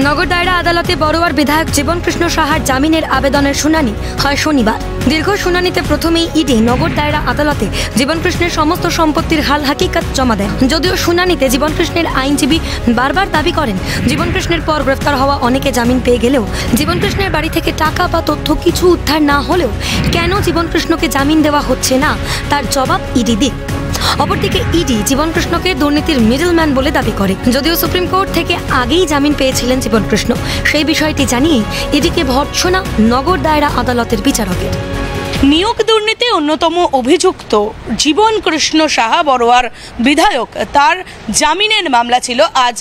নগর দায়রা আদালতে বড়ুয়ার বিধায়ক জীবনকৃষ্ণ সাহার জামিনের আবেদনের শুনানি হয় শনিবার। দীর্ঘ শুনানিতে প্রথমেই ইডি নগর দায়রা আদালতে জীবনকৃষ্ণের সমস্ত সম্পত্তির হাল হাকিকত জমা দেয়। যদিও শুনানিতে জীবনকৃষ্ণের আইনজীবী বারবার দাবি করেন জীবনকৃষ্ণের পর গ্রেফতার হওয়া অনেকে জামিন পেয়ে গেলেও জীবনকৃষ্ণের বাড়ি থেকে টাকা বা তথ্য কিছু উদ্ধার না হলেও কেন জীবনকৃষ্ণকে জামিন দেওয়া হচ্ছে না তার জবাব ইডি দিক। অপরদিকে ইডি জীবনকৃষ্ণকে দুর্নীতির মিডলম্যান বলে দাবি করে। যদিও সুপ্রিম কোর্ট থেকে আগেই জামিন পেয়েছিলেন জীবনকৃষ্ণ, সেই বিষয়টি জানিয়ে ইডিকে ভর্ৎসনা নগর দায়রা আদালতের বিচারকের। নিয়োগ দুর্নীতি অন্যতম অভিযুক্ত জীবনকৃষ্ণ সাহা বড়ুয়ার বিধায়ক, তার জামিনের মামলা ছিল আজ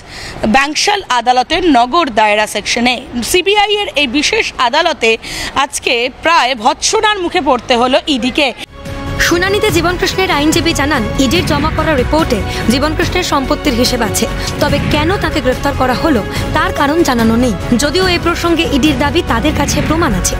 ব্যাংশাল আদালতের নগর দায়রা সেকশনে। সিবিআই এর এই বিশেষ আদালতে আজকে প্রায় ভৎসনার মুখে পড়তে হলো ইডিকে। শুনানিতে জীবনকৃষ্ণের আইনজীবী জানান ইডির জমা করা রিপোর্টে জীবনকৃষ্ণের সম্পত্তির হিসেব আছে, তবে কেন তাকে গ্রেফতার করা হলো তার কারণ জানানো নেই। যদিও এই প্রসঙ্গে ইডির দাবি তাদের কাছে প্রমাণ আছে।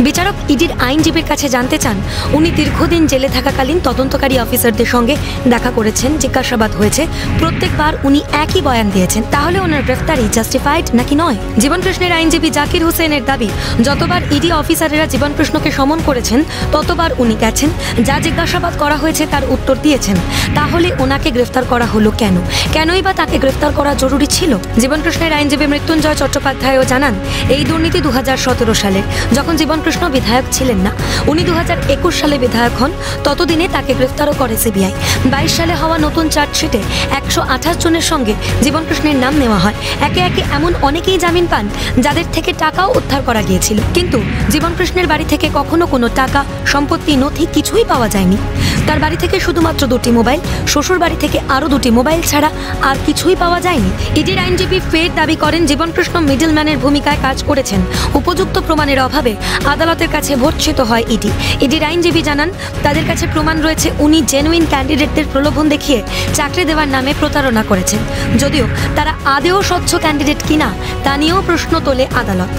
বিচারক ইডির আইনজীবীর কাছে জানতে চান উনি দীর্ঘদিন জেলে থাকাকালীন তদন্তকারী অফিসারদের সঙ্গে দেখা করেছেন, জিজ্ঞাসাবাদ হয়েছে, প্রত্যেকবার উনি একই বয়ান দিয়েছেন, তাহলে ওনার গ্রেফতারি জাস্টিফাইড নাকি নয়। জীবনকৃষ্ণের আইনজীবী জাকির হোসেনের দাবি যতবার ইডি অফিসারেরা জীবনকৃষ্ণকে সমন করেছেন ততবার উনি গেছেন, যা জিজ্ঞাসাবাদ করা হয়েছে তার উত্তর দিয়েছেন। তাহলে ওনাকে গ্রেফতার করা হলো কেন? কেনই বা তাকে গ্রেফতার করা জরুরি ছিল? জীবনকৃষ্ণের আইনজীবী মৃত্যুঞ্জয় চট্টোপাধ্যায়ও জানান এই দুর্নীতি 2017 সালে, যখন জীবনকৃষ্ণ বিধায়ক ছিলেন না। উনি 2021 সালে বিধায়ক হন, ততদিনে তাকে গ্রেফতারও করে সিবিআই। 22 সালে হওয়া নতুন চার্জশিটে 128 জনের সঙ্গে জীবনকৃষ্ণের নাম নেওয়া হয়। একে একে এমন অনেকেই জামিন পান যাদের থেকে টাকাও উদ্ধার করা গিয়েছিল, কিন্তু জীবনকৃষ্ণের বাড়ি থেকে কখনো কোনো টাকা, সম্পত্তি, নথি কিছুই পাওয়া যায়নি। তার বাড়ি থেকে শুধুমাত্র 2টি মোবাইল, শ্বশুর বাড়ি থেকে আরও 2টি মোবাইল ছাড়া আর কিছুই পাওয়া যায়নি। ইডির আইনজীবী ফের দাবি করেন জীবনকৃষ্ণ মিডলম্যানের ভূমিকায় কাজ করেছেন। উপযুক্ত প্রমাণের অভাবে আদালতের কাছে ভর্ৎসিত হয় ইডি। ইডির আইনজীবী জানান তাদের কাছে প্রমাণ রয়েছে উনি জেনুইন ক্যান্ডিডেটদের প্রলোভন দেখিয়ে চাকরি দেওয়ার নামে প্রতারণা করেছেন। যদিও তারা আদেও স্বচ্ছ ক্যান্ডিডেট কিনা তা নিয়েও প্রশ্ন তোলে আদালত।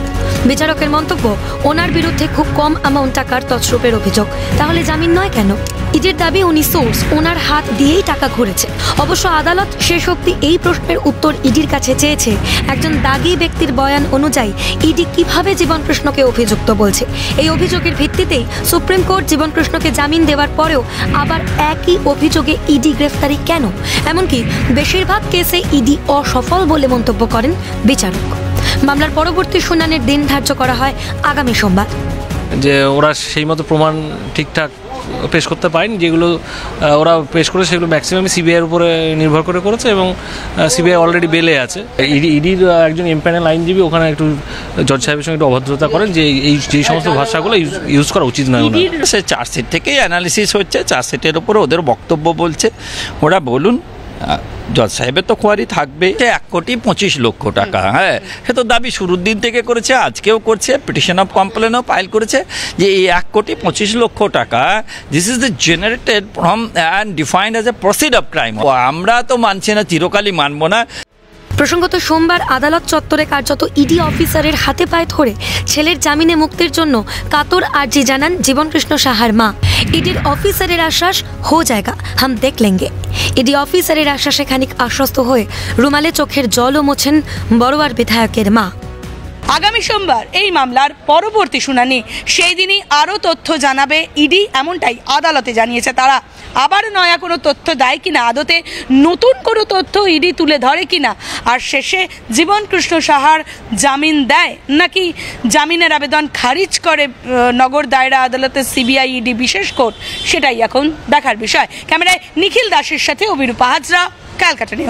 বিচারকের মন্তব্য, ওনার বিরুদ্ধে খুব কম অ্যামাউন্ট টাকার তছরূপের অভিযোগ, তাহলে জামিন নয় কেন? ইডির দাবি উনি সোর্স, ওনার হাত দিয়েই টাকা ঘুরেছে। অবশ্য আদালত শেষ অবধি এই প্রশ্নের উত্তর ইডির কাছে চেয়েছে। একজন দাগী ব্যক্তির বয়ান অনুযায়ী ইডি কিভাবে জীবনকৃষ্ণকে অভিযুক্ত বলছে। এই অভিযোগের ভিত্তিতেই সুপ্রিম কোর্ট জীবনকৃষ্ণকে জামিন দেওয়ার পরেও আবার একই অভিযোগে ইডি গ্রেফতারি কেন? এমনকি বেশিরভাগ কেসে ইডি অসফল বলে মন্তব্য করেন বিচারক। মামলার পরবর্তী শুনানির দিন ধার্য করা হয় আগামী সোমবার। যে ওরা সেই মতো প্রমাণ ঠিকঠাক পেশ করতে পারেনি, যেগুলো ওরা পেশ করে সেগুলো ম্যাক্সিমাম সিবিআইয়ের উপরে নির্ভর করে করেছে এবং সিবিআই অলরেডি বেলে আছে। ইডির একজন এমপ্যানেল আইনজীবী ওখানে একটু জজ সাহেবের সঙ্গে একটু অভদ্রতা করেন যে এই সমস্ত ভাষাগুলো ইউজ করা উচিত নয়। সে চার্জশিট থেকেই অ্যানালিসিস হচ্ছে, চার্জশিটের উপরে ওদের বক্তব্য বলছে, ওরা বলুন। জজ সাহেবের তো কোয়ারি থাকবে। 1,25,00,000 টাকা, হ্যাঁ, সে তো দাবি শুরুর দিন থেকে করেছে, আজকেও করছে, পিটিশন অফ কমপ্লেনও ফাইল করেছে যে এই 1,25,00,000 টাকা this is the generated from and defined as a proceed of crime. আমরা তো মানছি না, চিরকালই মানবো না। প্রসঙ্গত সোমবার আদালত চত্বরে কার্যত ইডি অফিসারের হাতে পায়ে ধরে ছেলের জামিনে মুক্তির জন্য কাতর আর্জি জানান জীবনকৃষ্ণ সাহার মা। ইডির অফিসারের আশ্বাস, হো জায়গা হাম দেখ লেঙ্গে। ইডি অফিসারের আশ্বাসে খানিক আশ্বস্ত হয়ে রুমালে চোখের জলও মোছেন বড়ুয়ার বিধায়কের মা। আগামী সোমবার এই মামলার পরবর্তী শুনানি, সেই দিনই আরও তথ্য জানাবে ইডি, এমনটাই আদালতে জানিয়েছে তারা। আবার নয়া কোনো তথ্য দেয় কিনা, আদতে নতুন কোনো তথ্য ইডি তুলে ধরে কিনা, আর শেষে জীবনকৃষ্ণ সাহার জামিন দেয় নাকি জামিনের আবেদন খারিজ করে নগর দায়রা আদালতের সিবিআই ইডি বিশেষ কোর্ট, সেটাই এখন দেখার বিষয়। ক্যামেরায় নিখিল দাসের সাথে অভিরূপা হাজরা, ক্যালকাটা নিউজ।